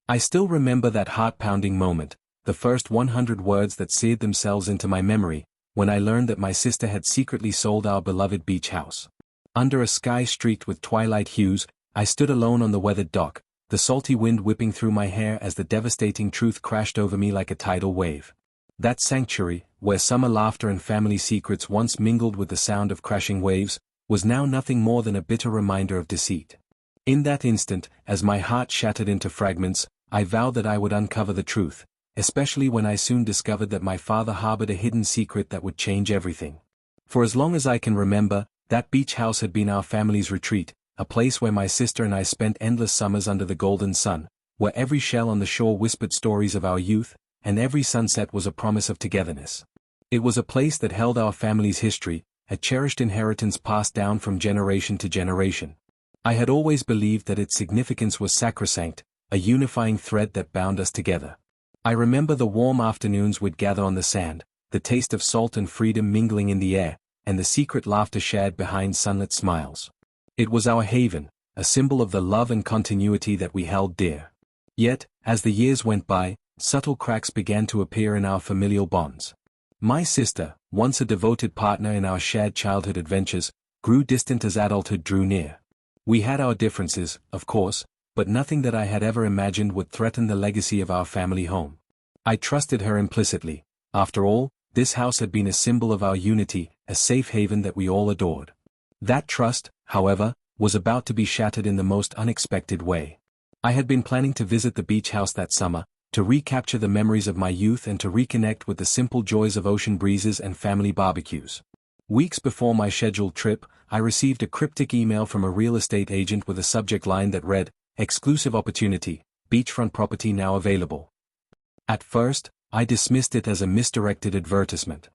I still remember that heart-pounding moment, the first 100 words that seared themselves into my memory, when I learned that my sister had secretly sold our beloved beach house. Under a sky streaked with twilight hues, I stood alone on the weathered dock, the salty wind whipping through my hair as the devastating truth crashed over me like a tidal wave. That sanctuary, where summer laughter and family secrets once mingled with the sound of crashing waves, was now nothing more than a bitter reminder of deceit. In that instant, as my heart shattered into fragments, I vowed that I would uncover the truth, especially when I soon discovered that my father harbored a hidden secret that would change everything. For as long as I can remember, that beach house had been our family's retreat, a place where my sister and I spent endless summers under the golden sun, where every shell on the shore whispered stories of our youth, and every sunset was a promise of togetherness. It was a place that held our family's history, a cherished inheritance passed down from generation to generation. I had always believed that its significance was sacrosanct, a unifying thread that bound us together. I remember the warm afternoons we'd gather on the sand, the taste of salt and freedom mingling in the air, and the secret laughter shared behind sunlit smiles. It was our haven, a symbol of the love and continuity that we held dear. Yet, as the years went by, subtle cracks began to appear in our familial bonds. My sister, once a devoted partner in our shared childhood adventures, grew distant as adulthood drew near. We had our differences, of course, but nothing that I had ever imagined would threaten the legacy of our family home. I trusted her implicitly. After all, this house had been a symbol of our unity, a safe haven that we all adored. That trust, however, was about to be shattered in the most unexpected way. I had been planning to visit the beach house that summer, to recapture the memories of my youth and to reconnect with the simple joys of ocean breezes and family barbecues. Weeks before my scheduled trip, I received a cryptic email from a real estate agent with a subject line that read, "Exclusive opportunity, beachfront property now available." At first, I dismissed it as a misdirected advertisement.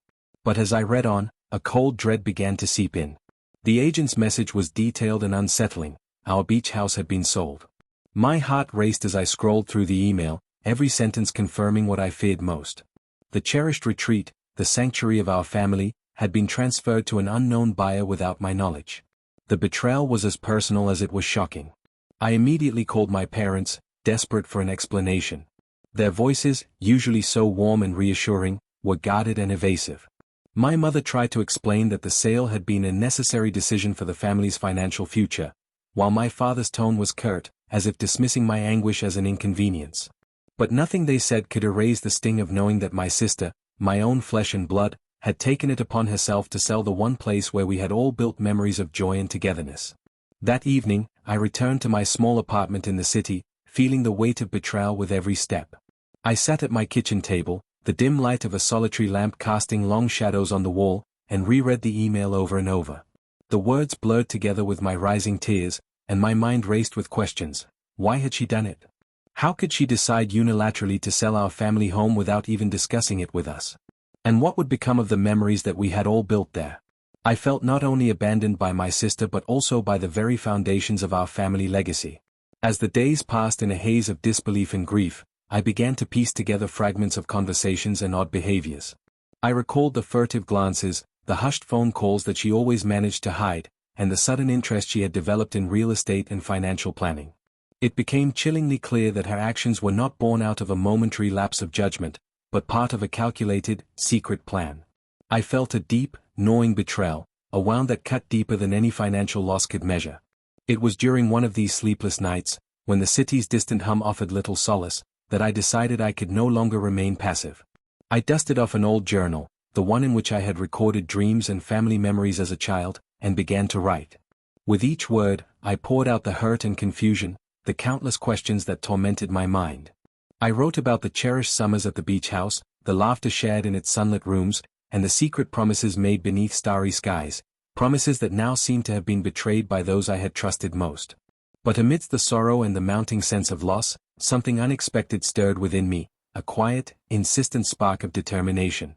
But as I read on, a cold dread began to seep in. The agent's message was detailed and unsettling. Our beach house had been sold. My heart raced as I scrolled through the email, every sentence confirming what I feared most. The cherished retreat, the sanctuary of our family, had been transferred to an unknown buyer without my knowledge. The betrayal was as personal as it was shocking. I immediately called my parents, desperate for an explanation. Their voices, usually so warm and reassuring, were guarded and evasive. My mother tried to explain that the sale had been a necessary decision for the family's financial future, while my father's tone was curt, as if dismissing my anguish as an inconvenience. But nothing they said could erase the sting of knowing that my sister, my own flesh and blood, had taken it upon herself to sell the one place where we had all built memories of joy and togetherness. That evening, I returned to my small apartment in the city, feeling the weight of betrayal with every step. I sat at my kitchen table, the dim light of a solitary lamp casting long shadows on the wall, and reread the email over and over. The words blurred together with my rising tears, and my mind raced with questions. Why had she done it? How could she decide unilaterally to sell our family home without even discussing it with us? And what would become of the memories that we had all built there? I felt not only abandoned by my sister but also by the very foundations of our family legacy. As the days passed in a haze of disbelief and grief, I began to piece together fragments of conversations and odd behaviors. I recalled the furtive glances, the hushed phone calls that she always managed to hide, and the sudden interest she had developed in real estate and financial planning. It became chillingly clear that her actions were not born out of a momentary lapse of judgment, but part of a calculated, secret plan. I felt a deep, gnawing betrayal, a wound that cut deeper than any financial loss could measure. It was during one of these sleepless nights, when the city's distant hum offered little solace, that I decided I could no longer remain passive. I dusted off an old journal, the one in which I had recorded dreams and family memories as a child, and began to write. With each word, I poured out the hurt and confusion, the countless questions that tormented my mind. I wrote about the cherished summers at the beach house, the laughter shared in its sunlit rooms, and the secret promises made beneath starry skies, promises that now seemed to have been betrayed by those I had trusted most. But amidst the sorrow and the mounting sense of loss, something unexpected stirred within me, a quiet, insistent spark of determination.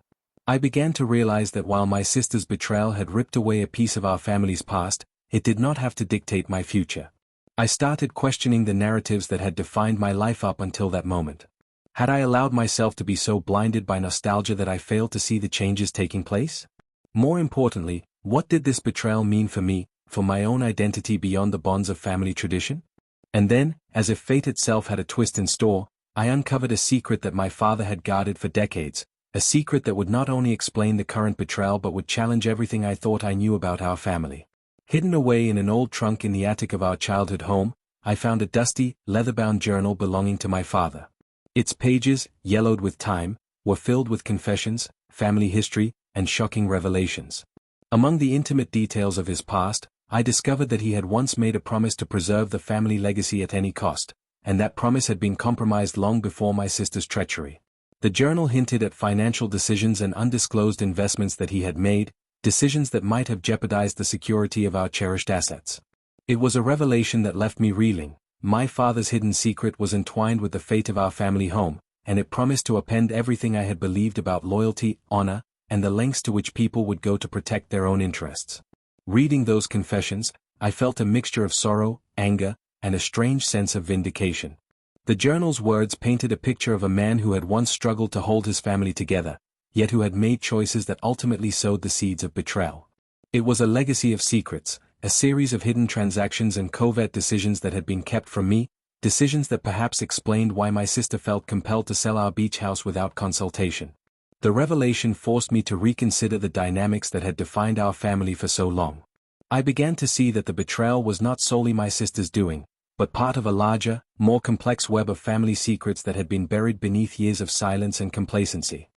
I began to realize that while my sister's betrayal had ripped away a piece of our family's past, it did not have to dictate my future. I started questioning the narratives that had defined my life up until that moment. Had I allowed myself to be so blinded by nostalgia that I failed to see the changes taking place? More importantly, what did this betrayal mean for me, for my own identity beyond the bonds of family tradition? And then, as if fate itself had a twist in store, I uncovered a secret that my father had guarded for decades, a secret that would not only explain the current betrayal but would challenge everything I thought I knew about our family. Hidden away in an old trunk in the attic of our childhood home, I found a dusty, leather-bound journal belonging to my father. Its pages, yellowed with time, were filled with confessions, family history, and shocking revelations. Among the intimate details of his past, I discovered that he had once made a promise to preserve the family legacy at any cost, and that promise had been compromised long before my sister's treachery. The journal hinted at financial decisions and undisclosed investments that he had made, decisions that might have jeopardized the security of our cherished assets. It was a revelation that left me reeling. My father's hidden secret was entwined with the fate of our family home, and it promised to upend everything I had believed about loyalty, honor, and the lengths to which people would go to protect their own interests. Reading those confessions, I felt a mixture of sorrow, anger, and a strange sense of vindication. The journal's words painted a picture of a man who had once struggled to hold his family together, yet who had made choices that ultimately sowed the seeds of betrayal. It was a legacy of secrets, a series of hidden transactions and covert decisions that had been kept from me, decisions that perhaps explained why my sister felt compelled to sell our beach house without consultation. The revelation forced me to reconsider the dynamics that had defined our family for so long. I began to see that the betrayal was not solely my sister's doing, but part of a larger, more complex web of family secrets that had been buried beneath years of silence and complacency.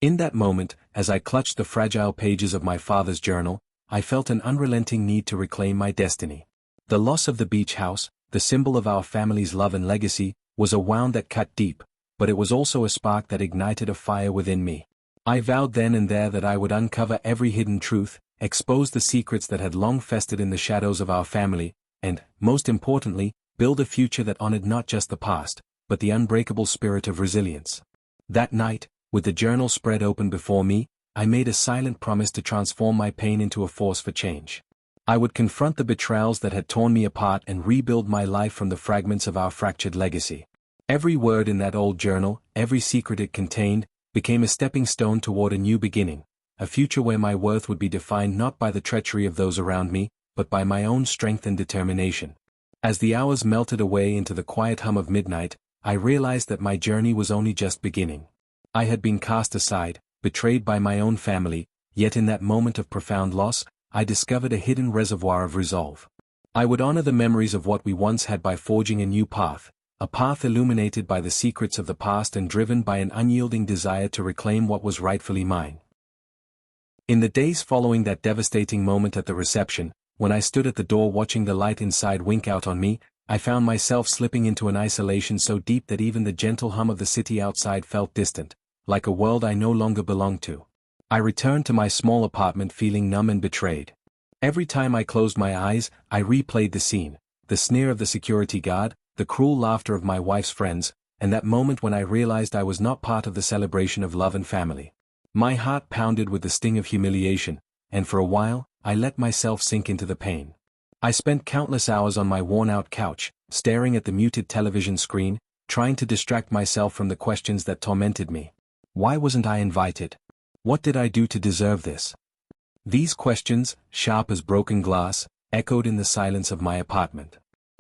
In that moment, as I clutched the fragile pages of my father's journal, I felt an unrelenting need to reclaim my destiny. The loss of the beach house, the symbol of our family's love and legacy, was a wound that cut deep, but it was also a spark that ignited a fire within me. I vowed then and there that I would uncover every hidden truth, expose the secrets that had long festered in the shadows of our family, and, most importantly, build a future that honored not just the past, but the unbreakable spirit of resilience. That night, with the journal spread open before me, I made a silent promise to transform my pain into a force for change. I would confront the betrayals that had torn me apart and rebuild my life from the fragments of our fractured legacy. Every word in that old journal, every secret it contained, became a stepping stone toward a new beginning, a future where my worth would be defined not by the treachery of those around me, but by my own strength and determination. As the hours melted away into the quiet hum of midnight, I realized that my journey was only just beginning. I had been cast aside, betrayed by my own family, yet in that moment of profound loss, I discovered a hidden reservoir of resolve. I would honor the memories of what we once had by forging a new path, a path illuminated by the secrets of the past and driven by an unyielding desire to reclaim what was rightfully mine. In the days following that devastating moment at the reception, when I stood at the door watching the light inside wink out on me, I found myself slipping into an isolation so deep that even the gentle hum of the city outside felt distant, like a world I no longer belonged to. I returned to my small apartment feeling numb and betrayed. Every time I closed my eyes, I replayed the scene, the sneer of the security guard, the cruel laughter of my wife's friends, and that moment when I realized I was not part of the celebration of love and family. My heart pounded with the sting of humiliation, and for a while, I let myself sink into the pain. I spent countless hours on my worn-out couch, staring at the muted television screen, trying to distract myself from the questions that tormented me. Why wasn't I invited? What did I do to deserve this? These questions, sharp as broken glass, echoed in the silence of my apartment.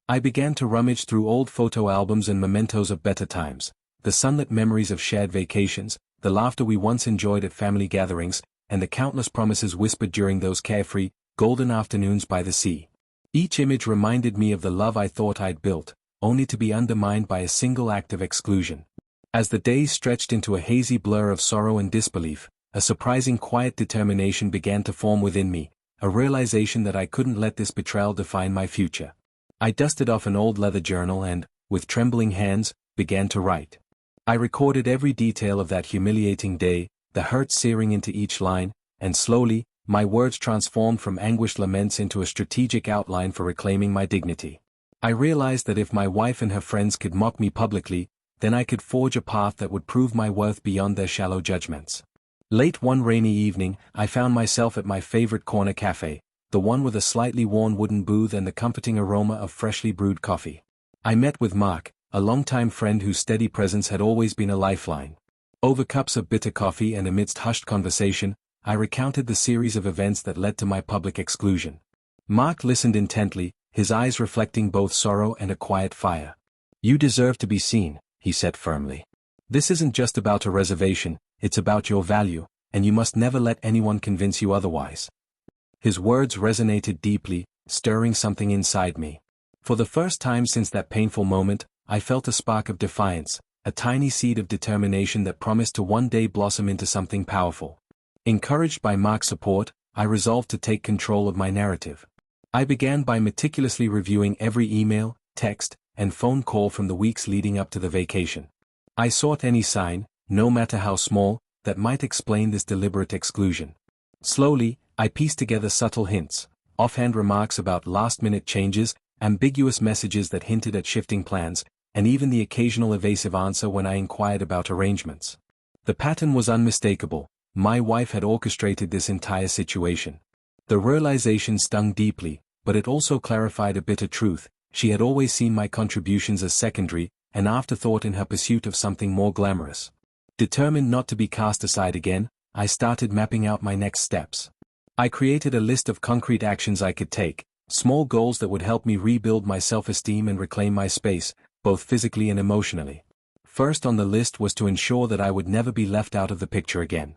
I began to rummage through old photo albums and mementos of better times, the sunlit memories of shared vacations, the laughter we once enjoyed at family gatherings, and the countless promises whispered during those carefree, golden afternoons by the sea. Each image reminded me of the love I thought I'd built, only to be undermined by a single act of exclusion. As the days stretched into a hazy blur of sorrow and disbelief, a surprising quiet determination began to form within me, a realization that I couldn't let this betrayal define my future. I dusted off an old leather journal and, with trembling hands, began to write. I recorded every detail of that humiliating day, the hurt searing into each line, and slowly, my words transformed from anguished laments into a strategic outline for reclaiming my dignity. I realized that if my wife and her friends could mock me publicly, then I could forge a path that would prove my worth beyond their shallow judgments. Late one rainy evening, I found myself at my favorite corner cafe, the one with a slightly worn wooden booth and the comforting aroma of freshly brewed coffee. I met with Mark, a longtime friend whose steady presence had always been a lifeline. Over cups of bitter coffee and amidst hushed conversation, I recounted the series of events that led to my public exclusion. Mark listened intently, his eyes reflecting both sorrow and a quiet fire. "You deserve to be seen," he said firmly. "This isn't just about a reservation, it's about your value, and you must never let anyone convince you otherwise." His words resonated deeply, stirring something inside me. For the first time since that painful moment, I felt a spark of defiance, a tiny seed of determination that promised to one day blossom into something powerful. Encouraged by Mark's support, I resolved to take control of my narrative. I began by meticulously reviewing every email, text, and phone call from the weeks leading up to the vacation. I sought any sign, no matter how small, that might explain this deliberate exclusion. Slowly, I pieced together subtle hints, offhand remarks about last-minute changes, ambiguous messages that hinted at shifting plans, and even the occasional evasive answer when I inquired about arrangements. The pattern was unmistakable. My wife had orchestrated this entire situation. The realization stung deeply, but it also clarified a bitter truth. She had always seen my contributions as secondary, an afterthought in her pursuit of something more glamorous. Determined not to be cast aside again, I started mapping out my next steps. I created a list of concrete actions I could take, small goals that would help me rebuild my self-esteem and reclaim my space, both physically and emotionally. First on the list was to ensure that I would never be left out of the picture again.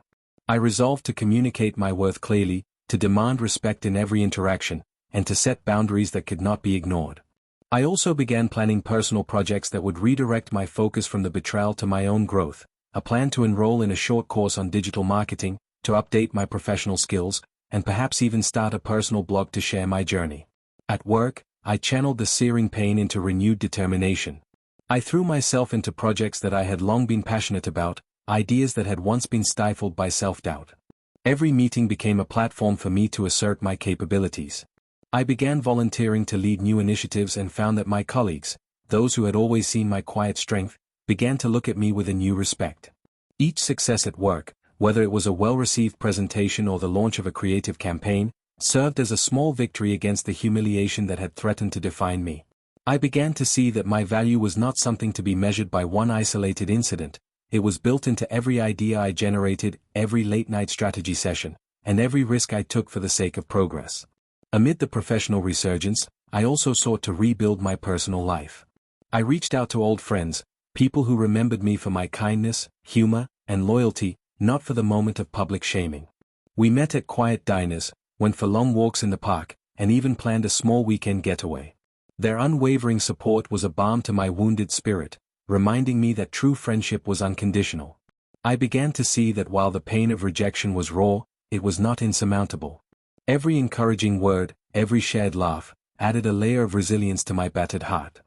I resolved to communicate my worth clearly, to demand respect in every interaction, and to set boundaries that could not be ignored. I also began planning personal projects that would redirect my focus from the betrayal to my own growth, a plan to enroll in a short course on digital marketing, to update my professional skills, and perhaps even start a personal blog to share my journey. At work, I channeled the searing pain into renewed determination. I threw myself into projects that I had long been passionate about, ideas that had once been stifled by self-doubt. Every meeting became a platform for me to assert my capabilities. I began volunteering to lead new initiatives and found that my colleagues, those who had always seen my quiet strength, began to look at me with a new respect. Each success at work, whether it was a well-received presentation or the launch of a creative campaign, served as a small victory against the humiliation that had threatened to define me. I began to see that my value was not something to be measured by one isolated incident. It was built into every idea I generated, every late-night strategy session, and every risk I took for the sake of progress. Amid the professional resurgence, I also sought to rebuild my personal life. I reached out to old friends, people who remembered me for my kindness, humor, and loyalty, not for the moment of public shaming. We met at quiet diners, went for long walks in the park, and even planned a small weekend getaway. Their unwavering support was a balm to my wounded spirit, reminding me that true friendship was unconditional. I began to see that while the pain of rejection was raw, it was not insurmountable. Every encouraging word, every shared laugh, added a layer of resilience to my battered heart.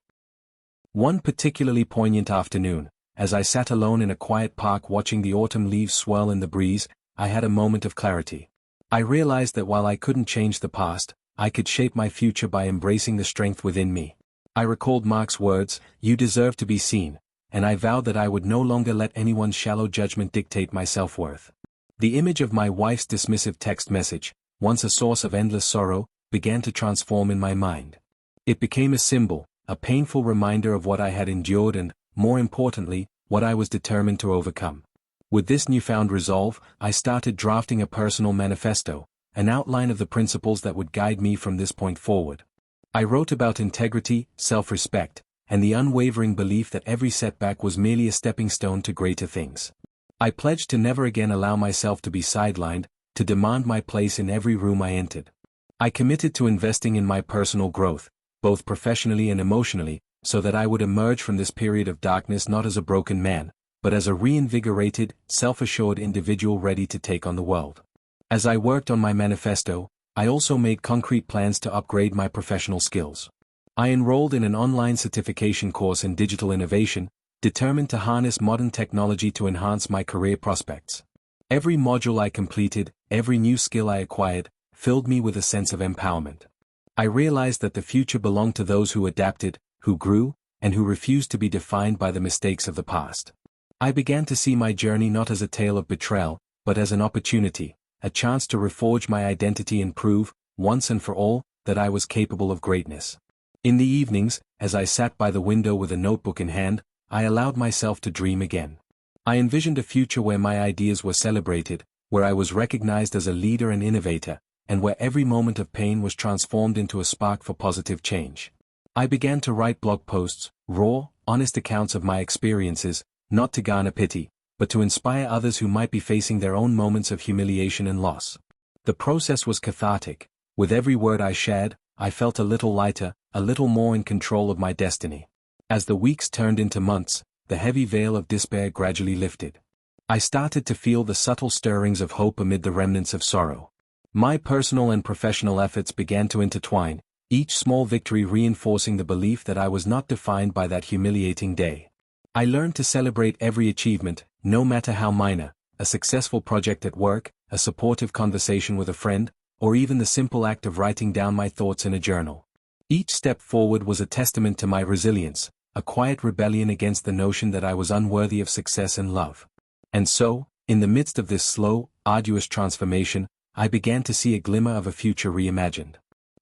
One particularly poignant afternoon, as I sat alone in a quiet park watching the autumn leaves swirl in the breeze, I had a moment of clarity. I realized that while I couldn't change the past, I could shape my future by embracing the strength within me. I recalled Mark's words, "You deserve to be seen," and I vowed that I would no longer let anyone's shallow judgment dictate my self-worth. The image of my wife's dismissive text message, once a source of endless sorrow, began to transform in my mind. It became a symbol, a painful reminder of what I had endured and, more importantly, what I was determined to overcome. With this newfound resolve, I started drafting a personal manifesto, an outline of the principles that would guide me from this point forward. I wrote about integrity, self-respect, and the unwavering belief that every setback was merely a stepping stone to greater things. I pledged to never again allow myself to be sidelined, to demand my place in every room I entered. I committed to investing in my personal growth, both professionally and emotionally, so that I would emerge from this period of darkness not as a broken man, but as a reinvigorated, self-assured individual ready to take on the world. As I worked on my manifesto, I also made concrete plans to upgrade my professional skills. I enrolled in an online certification course in digital innovation, determined to harness modern technology to enhance my career prospects. Every module I completed, every new skill I acquired, filled me with a sense of empowerment. I realized that the future belonged to those who adapted, who grew, and who refused to be defined by the mistakes of the past. I began to see my journey not as a tale of betrayal, but as an opportunity, a chance to reforge my identity and prove, once and for all, that I was capable of greatness. In the evenings, as I sat by the window with a notebook in hand, I allowed myself to dream again. I envisioned a future where my ideas were celebrated, where I was recognized as a leader and innovator, and where every moment of pain was transformed into a spark for positive change. I began to write blog posts, raw, honest accounts of my experiences, not to garner pity, but to inspire others who might be facing their own moments of humiliation and loss. The process was cathartic. With every word I shared, I felt a little lighter, a little more in control of my destiny. As the weeks turned into months, the heavy veil of despair gradually lifted. I started to feel the subtle stirrings of hope amid the remnants of sorrow. My personal and professional efforts began to intertwine, each small victory reinforcing the belief that I was not defined by that humiliating day. I learned to celebrate every achievement, no matter how minor, a successful project at work, a supportive conversation with a friend, or even the simple act of writing down my thoughts in a journal. Each step forward was a testament to my resilience, a quiet rebellion against the notion that I was unworthy of success and love. And so, in the midst of this slow, arduous transformation, I began to see a glimmer of a future reimagined.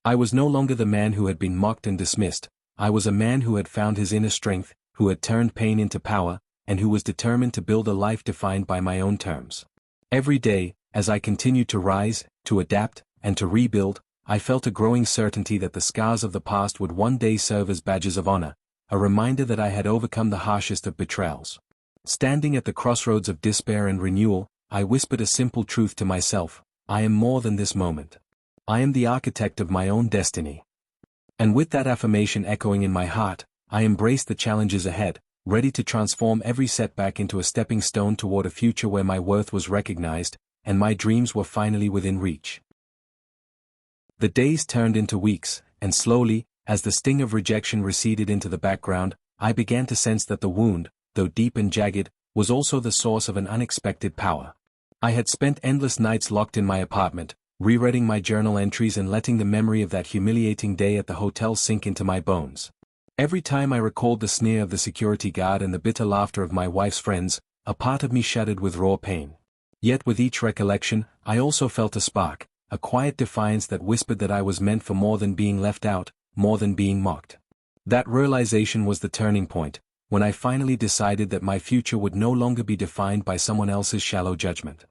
I was no longer the man who had been mocked and dismissed. I was a man who had found his inner strength, who had turned pain into power, and who was determined to build a life defined by my own terms. Every day, as I continued to rise, to adapt, and to rebuild, I felt a growing certainty that the scars of the past would one day serve as badges of honor, a reminder that I had overcome the harshest of betrayals. Standing at the crossroads of despair and renewal, I whispered a simple truth to myself: I am more than this moment. I am the architect of my own destiny. And with that affirmation echoing in my heart, I embraced the challenges ahead, ready to transform every setback into a stepping stone toward a future where my worth was recognized, and my dreams were finally within reach. The days turned into weeks, and slowly, as the sting of rejection receded into the background, I began to sense that the wound, though deep and jagged, was also the source of an unexpected power. I had spent endless nights locked in my apartment, rereading my journal entries and letting the memory of that humiliating day at the hotel sink into my bones. Every time I recalled the sneer of the security guard and the bitter laughter of my wife's friends, a part of me shuddered with raw pain. Yet with each recollection, I also felt a spark, a quiet defiance that whispered that I was meant for more than being left out, more than being mocked. That realization was the turning point, when I finally decided that my future would no longer be defined by someone else's shallow judgment.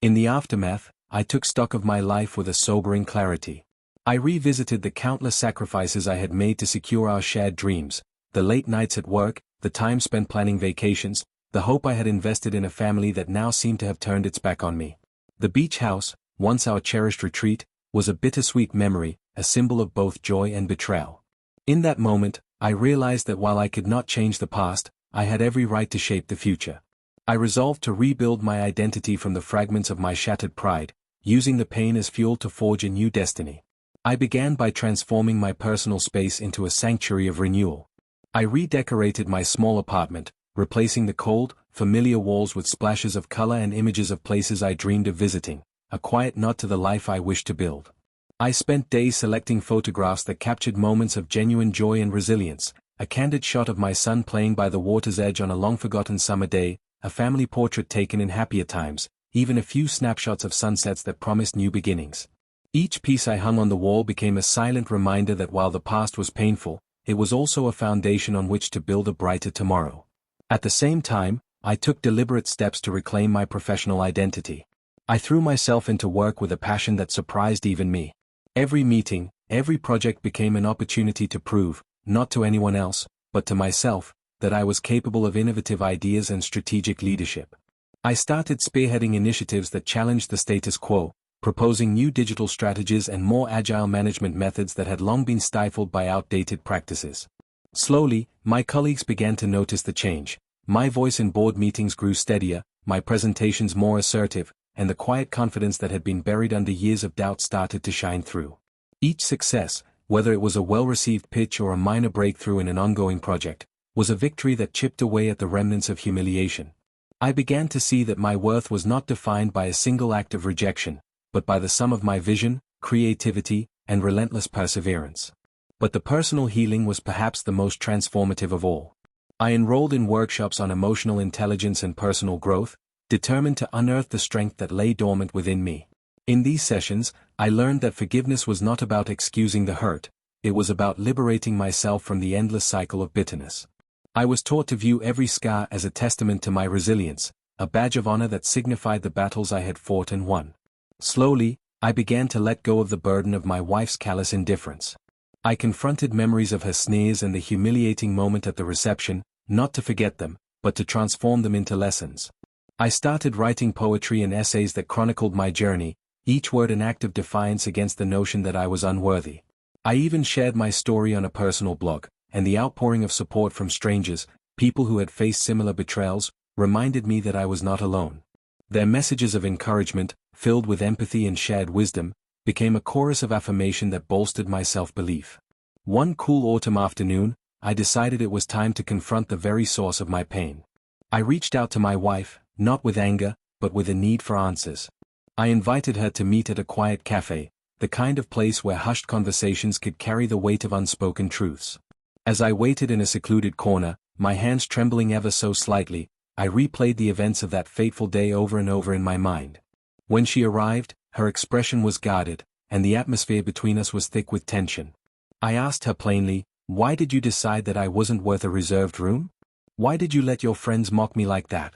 In the aftermath, I took stock of my life with a sobering clarity. I revisited the countless sacrifices I had made to secure our shared dreams, the late nights at work, the time spent planning vacations, the hope I had invested in a family that now seemed to have turned its back on me. The beach house, once our cherished retreat, was a bittersweet memory, a symbol of both joy and betrayal. In that moment, I realized that while I could not change the past, I had every right to shape the future. I resolved to rebuild my identity from the fragments of my shattered pride, using the pain as fuel to forge a new destiny. I began by transforming my personal space into a sanctuary of renewal. I redecorated my small apartment, replacing the cold, familiar walls with splashes of color and images of places I dreamed of visiting, a quiet nod to the life I wished to build. I spent days selecting photographs that captured moments of genuine joy and resilience, a candid shot of my son playing by the water's edge on a long-forgotten summer day, a family portrait taken in happier times, even a few snapshots of sunsets that promised new beginnings. Each piece I hung on the wall became a silent reminder that while the past was painful, it was also a foundation on which to build a brighter tomorrow. At the same time, I took deliberate steps to reclaim my professional identity. I threw myself into work with a passion that surprised even me. Every meeting, every project became an opportunity to prove, not to anyone else, but to myself, that I was capable of innovative ideas and strategic leadership. I started spearheading initiatives that challenged the status quo, proposing new digital strategies and more agile management methods that had long been stifled by outdated practices. Slowly, my colleagues began to notice the change. My voice in board meetings grew steadier, my presentations more assertive, and the quiet confidence that had been buried under years of doubt started to shine through. Each success, whether it was a well-received pitch or a minor breakthrough in an ongoing project, was a victory that chipped away at the remnants of humiliation. I began to see that my worth was not defined by a single act of rejection, but by the sum of my vision, creativity, and relentless perseverance. But the personal healing was perhaps the most transformative of all. I enrolled in workshops on emotional intelligence and personal growth, determined to unearth the strength that lay dormant within me. In these sessions, I learned that forgiveness was not about excusing the hurt, it was about liberating myself from the endless cycle of bitterness. I was taught to view every scar as a testament to my resilience, a badge of honor that signified the battles I had fought and won. Slowly, I began to let go of the burden of my wife's callous indifference. I confronted memories of her sneers and the humiliating moment at the reception, not to forget them, but to transform them into lessons. I started writing poetry and essays that chronicled my journey, each word an act of defiance against the notion that I was unworthy. I even shared my story on a personal blog, and the outpouring of support from strangers, people who had faced similar betrayals, reminded me that I was not alone. Their messages of encouragement, filled with empathy and shared wisdom, became a chorus of affirmation that bolstered my self-belief. One cool autumn afternoon, I decided it was time to confront the very source of my pain. I reached out to my wife, not with anger, but with a need for answers. I invited her to meet at a quiet cafe, the kind of place where hushed conversations could carry the weight of unspoken truths. As I waited in a secluded corner, my hands trembling ever so slightly, I replayed the events of that fateful day over and over in my mind. When she arrived, her expression was guarded, and the atmosphere between us was thick with tension. I asked her plainly, "Why did you decide that I wasn't worth a reserved room? Why did you let your friends mock me like that?"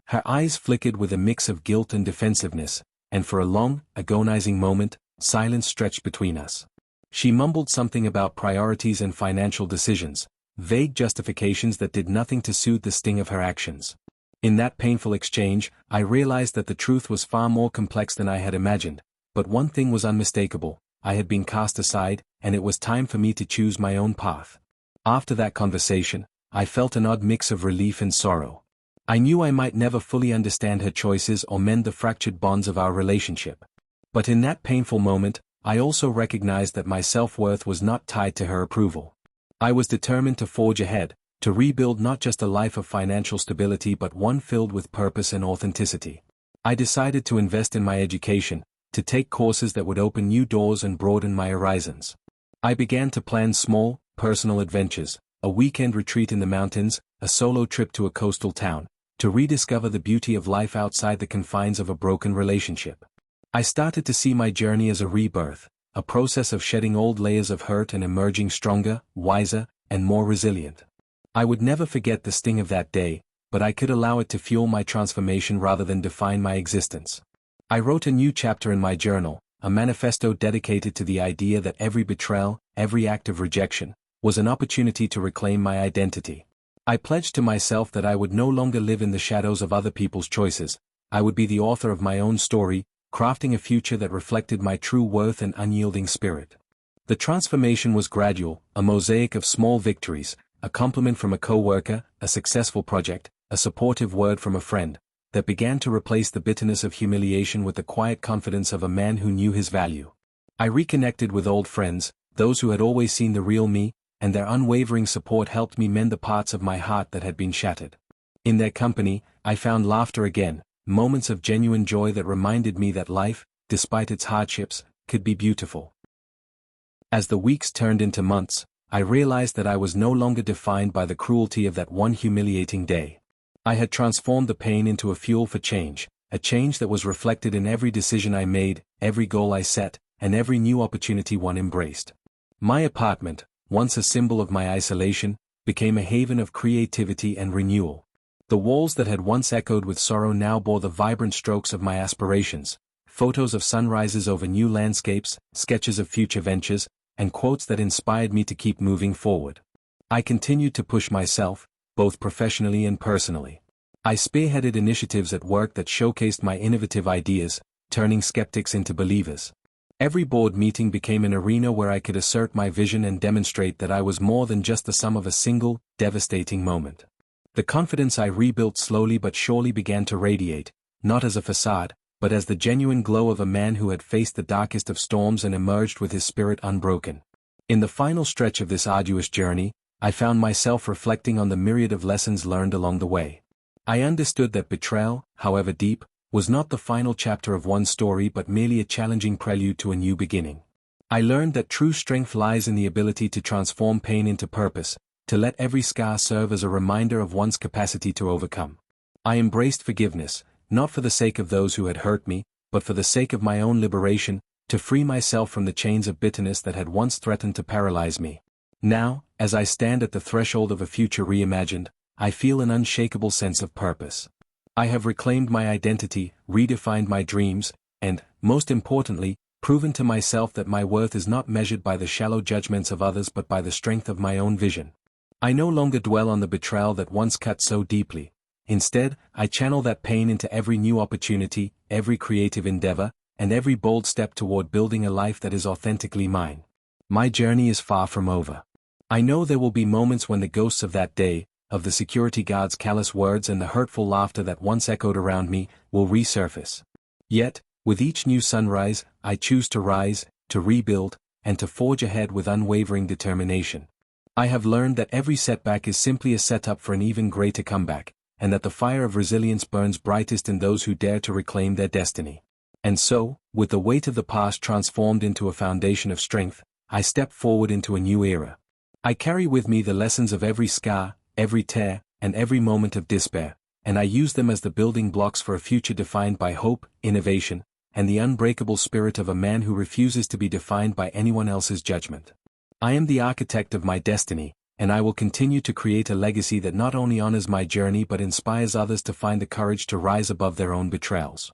Her eyes flickered with a mix of guilt and defensiveness, and for a long, agonizing moment, silence stretched between us. She mumbled something about priorities and financial decisions, vague justifications that did nothing to soothe the sting of her actions. In that painful exchange, I realized that the truth was far more complex than I had imagined, but one thing was unmistakable: I had been cast aside, and it was time for me to choose my own path. After that conversation, I felt an odd mix of relief and sorrow. I knew I might never fully understand her choices or mend the fractured bonds of our relationship. But in that painful moment, I also recognized that my self-worth was not tied to her approval. I was determined to forge ahead, to rebuild not just a life of financial stability but one filled with purpose and authenticity. I decided to invest in my education, to take courses that would open new doors and broaden my horizons. I began to plan small, personal adventures, a weekend retreat in the mountains, a solo trip to a coastal town, to rediscover the beauty of life outside the confines of a broken relationship. I started to see my journey as a rebirth, a process of shedding old layers of hurt and emerging stronger, wiser, and more resilient. I would never forget the sting of that day, but I could allow it to fuel my transformation rather than define my existence. I wrote a new chapter in my journal, a manifesto dedicated to the idea that every betrayal, every act of rejection, was an opportunity to reclaim my identity. I pledged to myself that I would no longer live in the shadows of other people's choices. I would be the author of my own story, crafting a future that reflected my true worth and unyielding spirit. The transformation was gradual, a mosaic of small victories, a compliment from a co-worker, a successful project, a supportive word from a friend, that began to replace the bitterness of humiliation with the quiet confidence of a man who knew his value. I reconnected with old friends, those who had always seen the real me, and their unwavering support helped me mend the parts of my heart that had been shattered. In their company, I found laughter again, moments of genuine joy that reminded me that life, despite its hardships, could be beautiful. As the weeks turned into months, I realized that I was no longer defined by the cruelty of that one humiliating day. I had transformed the pain into a fuel for change, a change that was reflected in every decision I made, every goal I set, and every new opportunity one embraced. My apartment, once a symbol of my isolation, became a haven of creativity and renewal. The walls that had once echoed with sorrow now bore the vibrant strokes of my aspirations, photos of sunrises over new landscapes, sketches of future ventures, and quotes that inspired me to keep moving forward. I continued to push myself, both professionally and personally. I spearheaded initiatives at work that showcased my innovative ideas, turning skeptics into believers. Every board meeting became an arena where I could assert my vision and demonstrate that I was more than just the sum of a single, devastating moment. The confidence I rebuilt slowly but surely began to radiate, not as a facade, but as the genuine glow of a man who had faced the darkest of storms and emerged with his spirit unbroken. In the final stretch of this arduous journey, I found myself reflecting on the myriad of lessons learned along the way. I understood that betrayal, however deep, was not the final chapter of one story but merely a challenging prelude to a new beginning. I learned that true strength lies in the ability to transform pain into purpose, to let every scar serve as a reminder of one's capacity to overcome. I embraced forgiveness, not for the sake of those who had hurt me, but for the sake of my own liberation, to free myself from the chains of bitterness that had once threatened to paralyze me. Now, as I stand at the threshold of a future reimagined, I feel an unshakable sense of purpose. I have reclaimed my identity, redefined my dreams, and, most importantly, proven to myself that my worth is not measured by the shallow judgments of others but by the strength of my own vision. I no longer dwell on the betrayal that once cut so deeply. Instead, I channel that pain into every new opportunity, every creative endeavor, and every bold step toward building a life that is authentically mine. My journey is far from over. I know there will be moments when the ghosts of that day, of the security guard's callous words and the hurtful laughter that once echoed around me, will resurface. Yet, with each new sunrise, I choose to rise, to rebuild, and to forge ahead with unwavering determination. I have learned that every setback is simply a setup for an even greater comeback, and that the fire of resilience burns brightest in those who dare to reclaim their destiny. And so, with the weight of the past transformed into a foundation of strength, I step forward into a new era. I carry with me the lessons of every scar, every tear, and every moment of despair, and I use them as the building blocks for a future defined by hope, innovation, and the unbreakable spirit of a man who refuses to be defined by anyone else's judgment. I am the architect of my destiny, and I will continue to create a legacy that not only honors my journey but inspires others to find the courage to rise above their own betrayals.